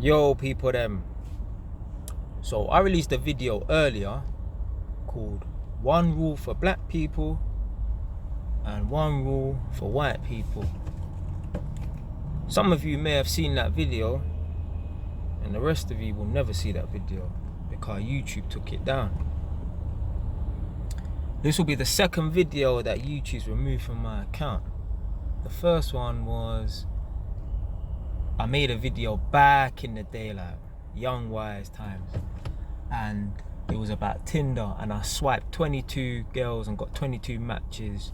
Yo people them. So I released a video earlier called One Rule for Black People and One Rule for White People. Some of you may have seen that video and the rest of you will never see that video because YouTube took it down. This will be the second video that YouTube's removed from my account. The first one was I made a video back in the day, like young wise times, and it was about Tinder, and I swiped 22 girls and got 22 matches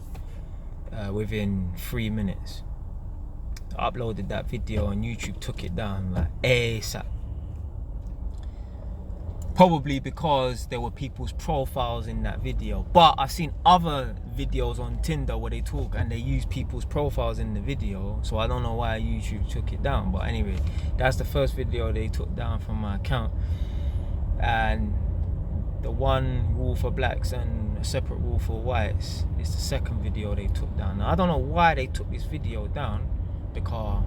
within 3 minutes. I uploaded that video and YouTube took it down like ASAP. Probably because there were people's profiles in that video, but I've seen other videos on Tinder where they talk and they use people's profiles in the video, so I don't know why YouTube took it down. But anyway, that's the first video they took down from my account, and the one rule for blacks and a separate rule for whites is the second video they took down. Now I don't know why they took this video down, because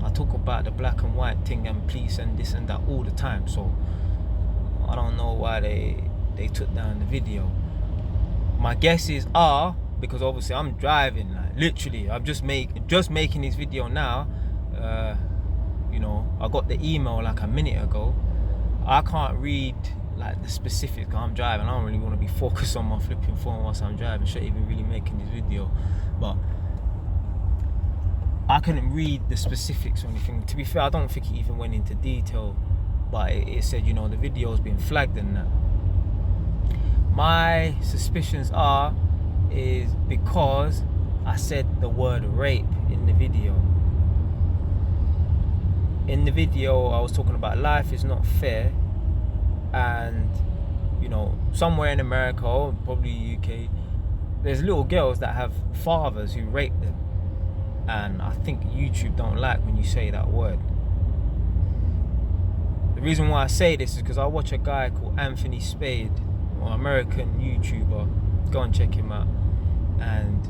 I talk about the black and white thing and police and this and that all the time, so I don't know why they took down the video. My guesses are because obviously I'm driving, like literally I'm just making this video now. You know, I got the email like a minute ago. I can't read like the specifics. I'm driving. I don't really want to be focused on my flipping phone whilst I'm driving. Shouldn't even really making this video, but I couldn't read the specifics or anything. To be fair, I don't think it even went into detail, but it said, you know, the video's been flagged and that. My suspicions is because I said the word rape in the video. In the video, I was talking about life is not fair, and you know, somewhere in America or probably UK, there's little girls that have fathers who rape them, and I think YouTube don't like when you say that word. The reason why I say this is because I watch a guy called Anthony Spade, an American YouTuber. Go and check him out. And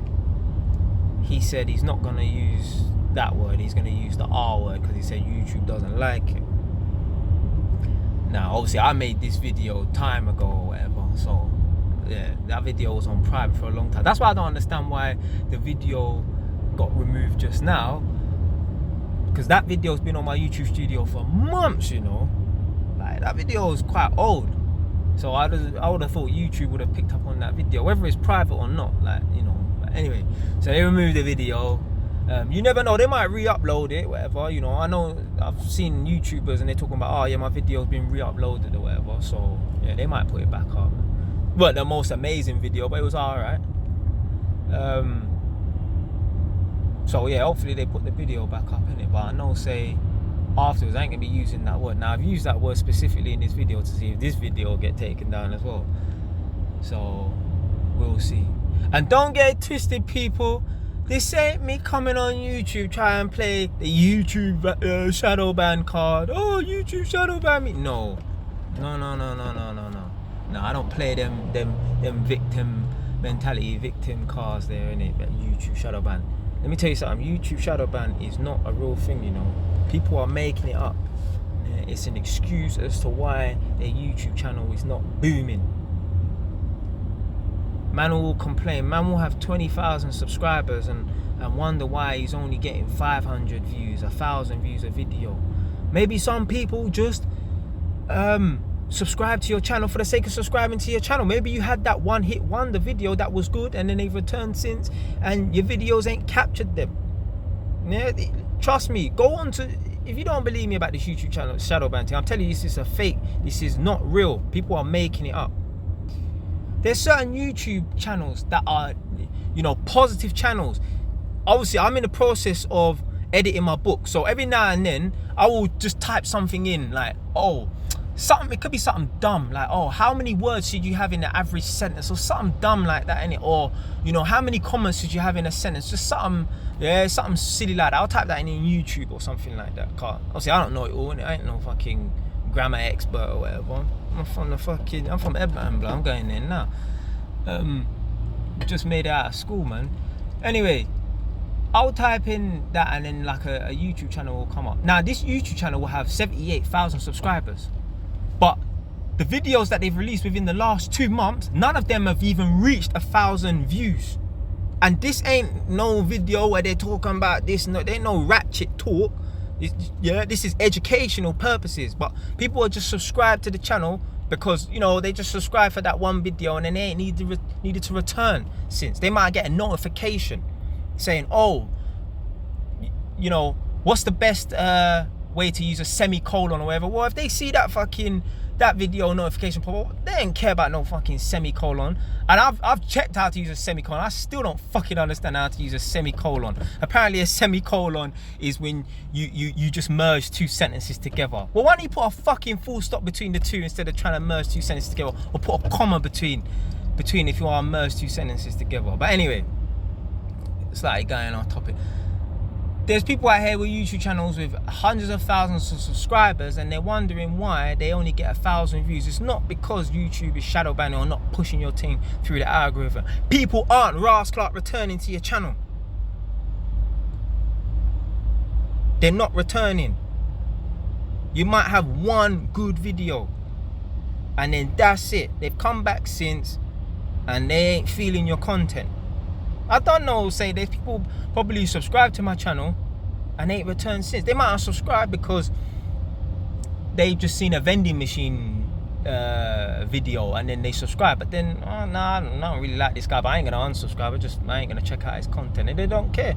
he said he's not going to use that word, he's going to use the R word because he said YouTube doesn't like it. Now, obviously, I made this video time ago or whatever, so yeah, that video was on private for a long time. That's why I don't understand why the video got removed just now, because that video's been on my YouTube studio for months, you know. Like, that video is quite old, so I would have thought YouTube would have picked up on that video, whether it's private or not, like, you know. But anyway, so they removed the video. You never know, they might re-upload it, whatever, you know. I know I've seen YouTubers and they're talking about, oh yeah, my video's been re-uploaded or whatever, so yeah, they might put it back up. But the most amazing video, but it was alright. So yeah, hopefully they put the video back up in it, but I know say afterwards I ain't gonna be using that word. Now I've used that word specifically in this video to see if this video will get taken down as well, so we'll see. And don't get it twisted, people, this ain't me coming on YouTube trying and play the YouTube shadow ban card. Oh, YouTube shadow ban me. No, I don't play them victim mentality, victim cards there, innit? But YouTube shadow ban, let me tell you something, YouTube shadow ban is not a real thing, you know. People are making it up. It's an excuse as to why their YouTube channel is not booming. Man will complain, man will have 20,000 subscribers and wonder why he's only getting 500 views, 1,000 views a video. Maybe some people just subscribe to your channel for the sake of subscribing to your channel. Maybe you had that one hit wonder video that was good and then they've returned since and your videos ain't captured them. Yeah, trust me, go on to, if you don't believe me about this YouTube channel shadow ban thing, I'm telling you, this is a fake, this is not real. People are making it up. There's certain YouTube channels that are, you know, positive channels. Obviously, I'm in the process of editing my book, so every now and then I will just type something in like, oh, something, it could be something dumb like, oh, how many words should you have in the average sentence, or something dumb like that, innit? Or, you know, how many commas should you have in a sentence, just something, yeah, something silly like that. I'll type that in YouTube or something like that. Obviously, I don't know it all, innit? I ain't no fucking grammar expert or whatever. I'm from Edmonton, bro. I'm going there now. Just made it out of school, man. Anyway, I'll type in that and then like a YouTube channel will come up. Now this YouTube channel will have 78,000 subscribers, but the videos that they've released within the last 2 months, none of them have even reached 1,000 views. And this ain't no video where they're talking about this. No, there ain't no ratchet talk. This is educational purposes. But people are just subscribed to the channel because, you know, they just subscribe for that one video and then they ain't needed to return since. They might get a notification saying, oh, you know, what's the best way to use a semicolon or whatever. Well, if they see that video notification pop up, they don't care about no fucking semicolon. And I've checked how to use a semicolon. I still don't fucking understand how to use a semicolon. Apparently a semicolon is when you just merge 2 sentences together. Well, why don't you put a fucking full stop between the two instead of trying to merge 2 sentences together, or put a comma between if you want to merge 2 sentences together. But anyway, it's like going off topic. There's people out here with YouTube channels with hundreds of thousands of subscribers and they're wondering why they only get 1,000 views. It's not because YouTube is shadow banning or not pushing your thing through the algorithm. People aren't Ras Clark returning to your channel. They're not returning. You might have one good video and then that's it. They've come back since and they ain't feeling your content. I don't know, say there's people probably subscribe to my channel and ain't returned since. They might have subscribed because they've just seen a vending machine video and then they subscribe. But then, oh, nah, I don't really like this guy, but I ain't gonna unsubscribe. I ain't gonna check out his content, and they don't care.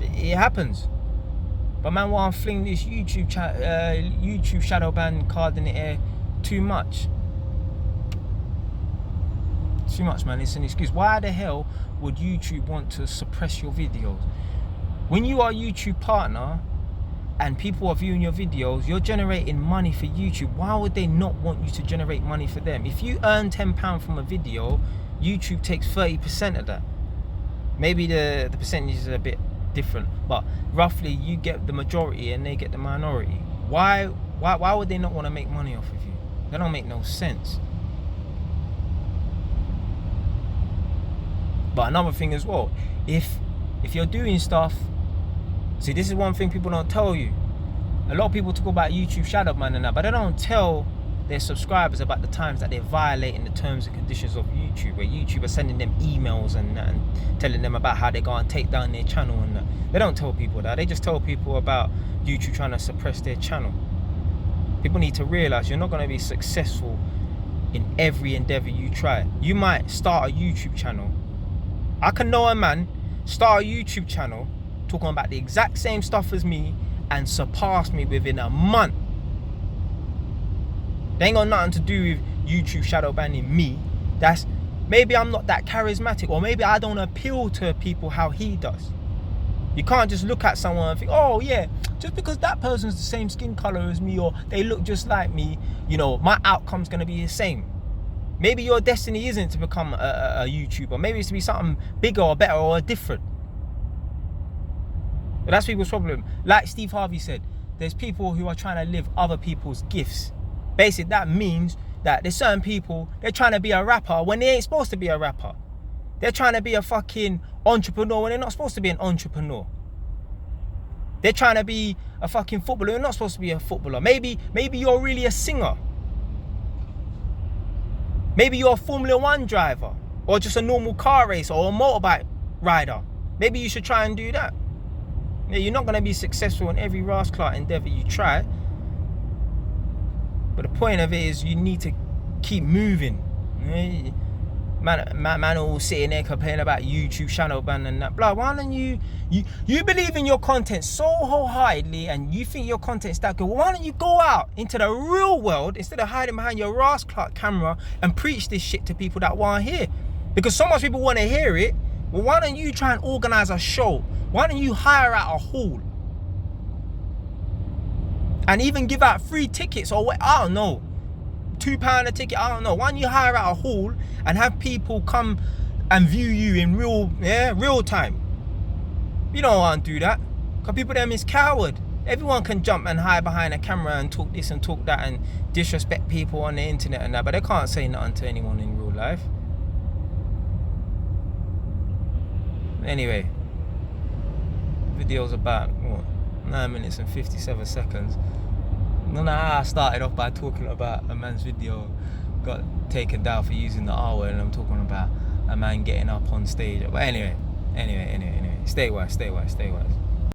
It happens. But man, why fling this YouTube shadow ban card in the air too much? Too much, man. It's an excuse. Why the hell would YouTube want to suppress your videos? When you are a YouTube partner and people are viewing your videos, you're generating money for YouTube. Why would they not want you to generate money for them? If you earn £10 from a video, YouTube takes 30% of that. Maybe the percentages are a bit different, but roughly you get the majority and they get the minority. Why would they not want to make money off of you? That don't make no sense. But another thing as well, if you're doing stuff, see, this is one thing people don't tell you. A lot of people talk about YouTube shadow ban and that, but they don't tell their subscribers about the times that they're violating the terms and conditions of YouTube, where YouTube are sending them emails and telling them about how they're going to take down their channel and that. They don't tell people that. They just tell people about YouTube trying to suppress their channel. People need to realize you're not going to be successful in every endeavor you try. You might start a YouTube channel. I can know a man start a YouTube channel talking about the exact same stuff as me and surpass me within a month. They ain't got nothing to do with YouTube shadow banning me. That's maybe I'm not that charismatic, or maybe I don't appeal to people how he does. You can't just look at someone and think, oh yeah, just because that person's the same skin color as me or they look just like me, you know, my outcome's gonna be the same. Maybe your destiny isn't to become a YouTuber. Maybe it's to be something bigger or better or different. But that's people's problem. Like Steve Harvey said, there's people who are trying to live other people's gifts. Basically, that means that there's certain people, they're trying to be a rapper when they ain't supposed to be a rapper. They're trying to be a fucking entrepreneur when they're not supposed to be an entrepreneur. They're trying to be a fucking footballer when they're not supposed to be a footballer. Maybe you're really a singer. Maybe you're a Formula 1 driver, or just a normal car racer, or a motorbike rider. Maybe you should try and do that. Yeah, you're not going to be successful in every Ras Clark endeavor you try. But the point of it is you need to keep moving. Man all sitting there complaining about YouTube shadow ban and that. Blah, why don't you believe in your content so wholeheartedly and you think your content's that good? Well, why don't you go out into the real world instead of hiding behind your Ras Clark camera and preach this shit to people that want to hear? Because so much people want to hear it. Well, why don't you try and organize a show? Why don't you hire out a hall and even give out free tickets, or what? I don't know, £2 a ticket, I don't know. Why don't you hire out a hall and have people come and view you in real time? You don't want to do that, because people them is coward. Everyone can jump and hide behind a camera and talk this and talk that and disrespect people on the internet and that, but they can't say nothing to anyone in real life. Anyway, Video's about, what, 9 minutes and 57 seconds. I don't know how I started off by talking about a man's video got taken down for using the R word, and I'm talking about a man getting up on stage. But anyway. Stay wise.